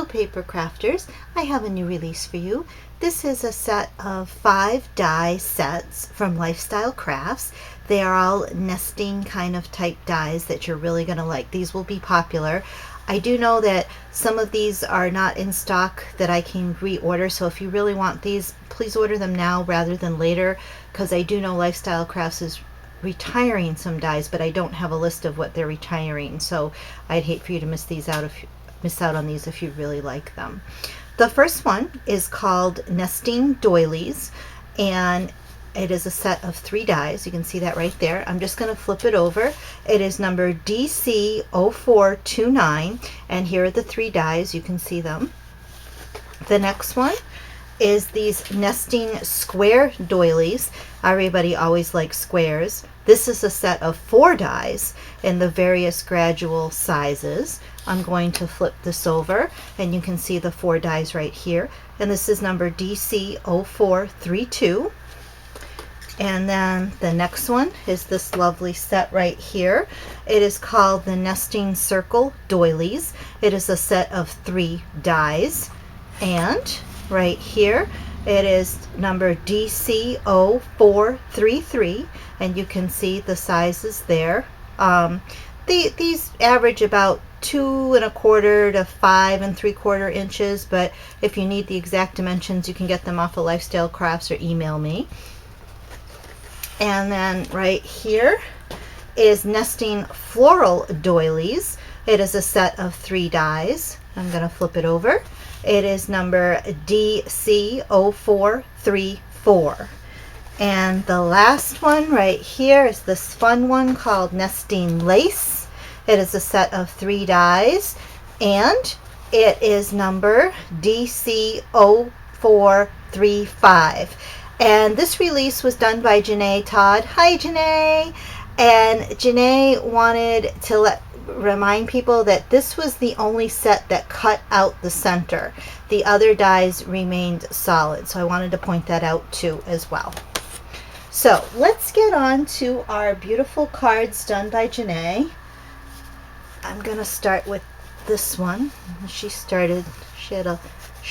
Paper Crafters, I have a new release for you. This is a set of 5 die sets from LifeStyle Crafts. They are all nesting kind of type dies that you're really going to like. These will be popular. I do know that some of these are not in stock that I can reorder, so if you really want these, please order them now rather than later, because I do know LifeStyle Crafts is retiring some dies, but I don't have a list of what they're retiring, so I'd hate for you to miss out on these if you really like them. The first one is called Nesting Doilies, and it is a set of 3 dies. You can see that right there. I'm just going to flip it over. It is number DC0429, and here are the 3 dies. You can see them. The next one is these nesting square doilies. Everybody always likes squares. This is a set of 4 dies in the various gradual sizes. I'm going to flip this over and you can see the 4 dies right here. And this is number DC0432. And then the next one is this lovely set right here. It is called the Nesting Circle Doilies. It is a set of 3 dies. And right here it is number DC0433, and you can see the sizes there. These average about 2 1/4 to 5 3/4 inches, but if you need the exact dimensions, you can get them off of Lifestyle Crafts or email me. And then right here is Nesting Floral Doilies. It is a set of 3 dies. I'm going to flip it over. It is number DC0434. And the last one right here is this fun one called Nesting Lace. It is a set of 3 dies, and it is number DC0435. And this release was done by Janae Todd. Hi, Janae. And Janae wanted to remind people that this was the only set that cut out the center. The other dies remained solid, so I wanted to point that out too as well. So let's get on to our beautiful cards done by Janae. I'm gonna start with this one. She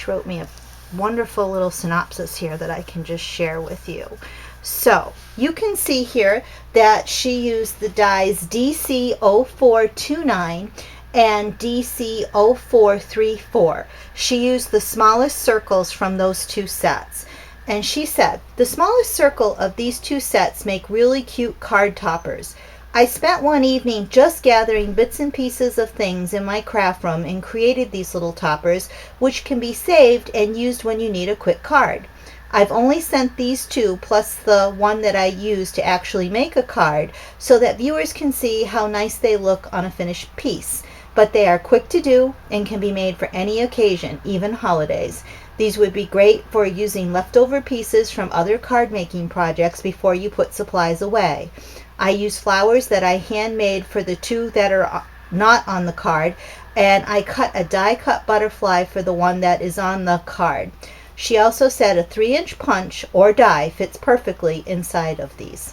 wrote me a wonderful little synopsis here that I can just share with you. So you can see here that she used the dies DC0429 and DC0434. She used the smallest circles from those 2 sets. And she said, the smallest circle of these 2 sets make really cute card toppers. I spent one evening just gathering bits and pieces of things in my craft room and created these little toppers, which can be saved and used when you need a quick card. I've only sent these 2 plus the one that I used to actually make a card so that viewers can see how nice they look on a finished piece. But they are quick to do and can be made for any occasion, even holidays. These would be great for using leftover pieces from other card making projects before you put supplies away. I use flowers that I handmade for the 2 that are not on the card, and I cut a die cut butterfly for the one that is on the card. She also said a 3-inch punch or die fits perfectly inside of these.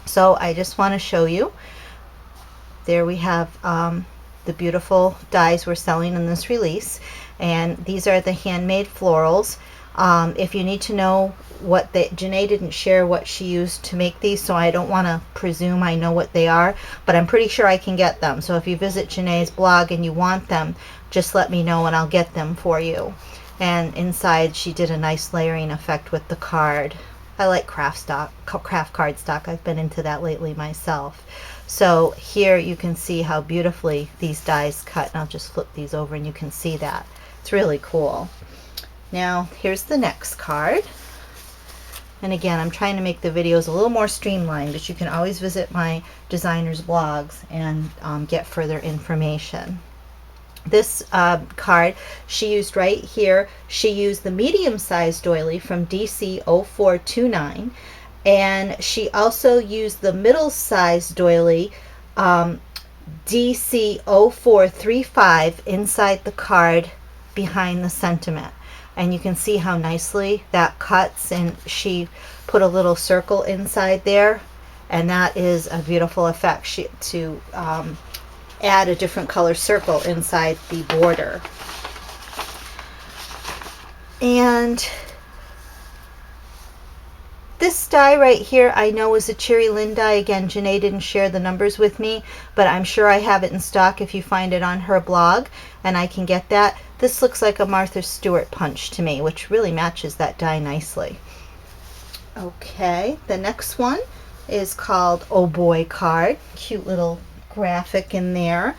So I just want to show you. There we have the beautiful dies we're selling in this release, and these are the handmade florals. If you need to know what Janae didn't share what she used to make these, so I don't want to presume I know what they are, but I'm pretty sure I can get them. So if you visit Janae's blog and you want them, just let me know and I'll get them for you. And inside she did a nice layering effect with the card. I like craft cardstock. I've been into that lately myself. So here you can see how beautifully these dies cut, and I'll just flip these over and you can see that. It's really cool. Now here's the next card. And again, I'm trying to make the videos a little more streamlined, but you can always visit my designers' blogs and get further information. This card she used right here, she used the medium-sized doily from DC0429, and she also used the middle-sized doily DC0435 inside the card behind the sentiment. And you can see how nicely that cuts, and she put a little circle inside there, and that is a beautiful effect to add a different color circle inside the border. And this die right here I know is a Cherry Lynn die. Again, Janae didn't share the numbers with me, but I'm sure I have it in stock if you find it on her blog, and I can get that. This looks like a Martha Stewart punch to me, which really matches that die nicely. Okay, the next one is called Oh Boy card. Cute little graphic in there.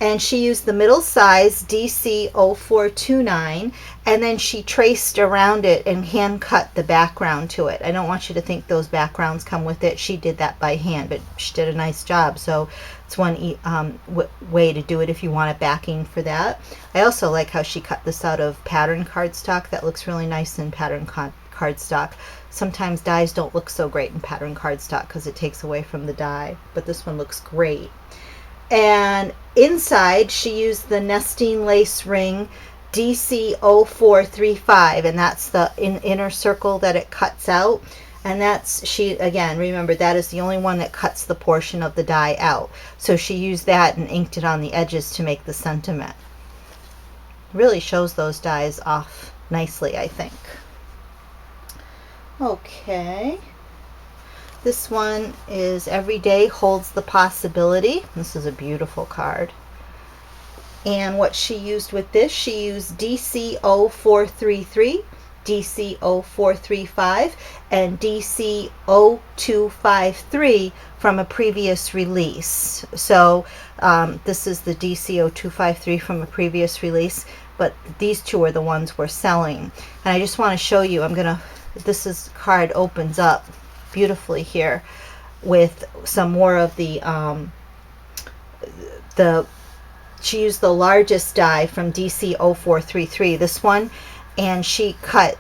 And she used the middle size DC0429, and then she traced around it and hand cut the background to it. I don't want you to think those backgrounds come with it. She did that by hand, but she did a nice job. So it's one way to do it if you want a backing for that. I also like how she cut this out of pattern cardstock. That looks really nice in pattern cardstock. Sometimes dies don't look so great in pattern cardstock because it takes away from the die, but this one looks great. And inside she used the nesting lace ring DC0435, and that's the inner circle that it cuts out. And that's, she again, remember, that is the only one that cuts the portion of the die out. So she used that and inked it on the edges to make the sentiment. Really shows those dies off nicely, I think. Okay. This one is Every Day Holds the Possibility. This is a beautiful card. And what she used with this, she used DC0433, DC0435, and DC0253 from a previous release. So this is the DC0253 from a previous release, but these two are the ones we're selling. And I just want to show you, this card opens up beautifully here with some more of the she used the largest die from DC0433, this one, and she cut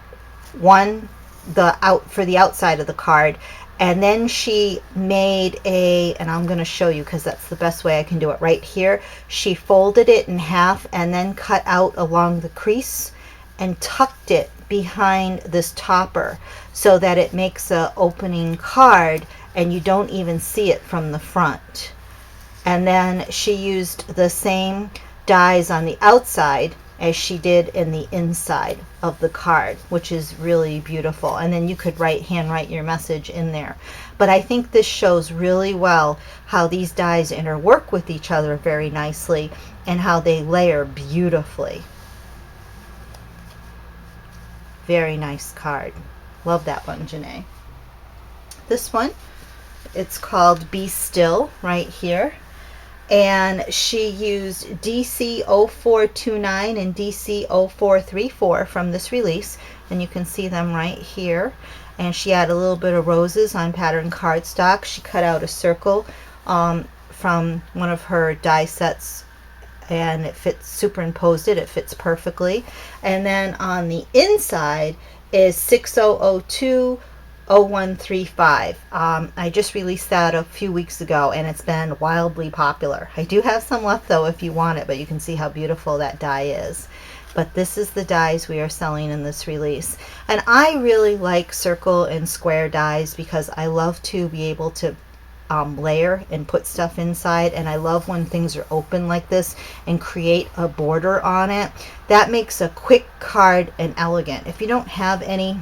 one for the outside of the card, and then she made and I'm going to show you because that's the best way I can do it right here. She folded it in half and then cut out along the crease and tucked it behind this topper so that it makes a opening card and you don't even see it from the front. And then she used the same dies on the outside as she did in the inside of the card, which is really beautiful. And then you could hand write your message in there. But I think this shows really well how these dies interwork with each other very nicely and how they layer beautifully. Very nice card. Love that one, Janae. This one, it's called Be Still right here. And she used DC0429 and DC0434 from this release. And you can see them right here. And she had a little bit of roses on pattern cardstock. She cut out a circle from one of her die sets, and it fits, superimposed it fits perfectly. And then on the inside is 60020135. I just released that a few weeks ago and it's been wildly popular. I do have some left though if you want it, but you can see how beautiful that die is. But this is the dies we are selling in this release. And I really like circle and square dies because I love to be able to layer and put stuff inside, and I love when things are open like this and create a border on it. That makes a quick card and elegant. If you don't have any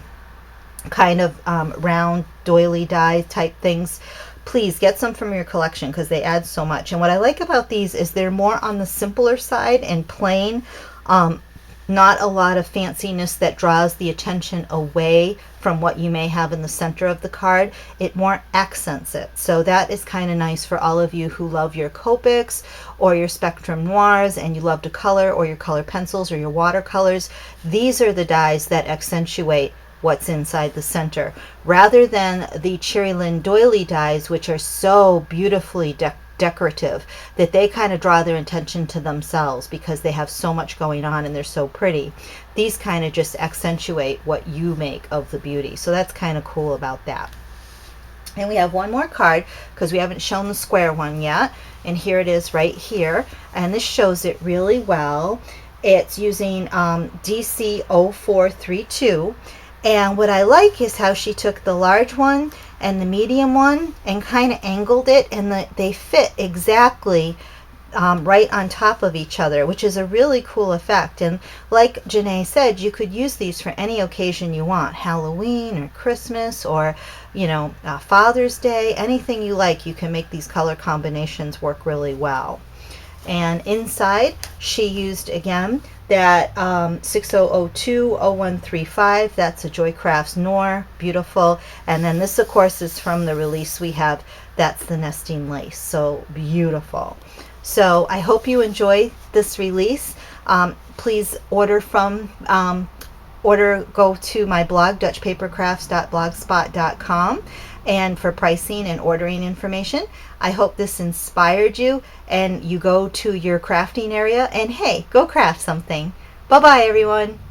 kind of round doily die type things, please get some from your collection because they add so much. And what I like about these is they're more on the simpler side and plain, not a lot of fanciness that draws the attention away from what you may have in the center of the card. It more accents it. So that is kind of nice for all of you who love your Copics or your Spectrum Noirs and you love to color, or your color pencils or your watercolors. These are the dies that accentuate what's inside the center, rather than the Cherry Lynn doily dies, which are so beautifully decorative that they kind of draw their attention to themselves because they have so much going on and they're so pretty. These kind of just accentuate what you make of the beauty. So that's kind of cool about that. And we have one more card because we haven't shown the square one yet, and here it is right here, and this shows it really well. It's using DC0432. And what I like is how she took the large one and the medium one and kind of angled it, and they fit exactly right on top of each other, which is a really cool effect. And like Janae said, you could use these for any occasion you want, Halloween or Christmas or Father's Day, anything you like. You can make these color combinations work really well. And inside she used again that 6002-0135. That's a Joycrafts Noir, beautiful. And then this of course is from the release we have. That's the nesting lace, so beautiful. So I hope you enjoy this release. Please order from go to my blog, dutchpapercrafts.blogspot.com, and for pricing and ordering information. I hope this inspired you and you go to your crafting area and hey, go craft something. Bye bye everyone.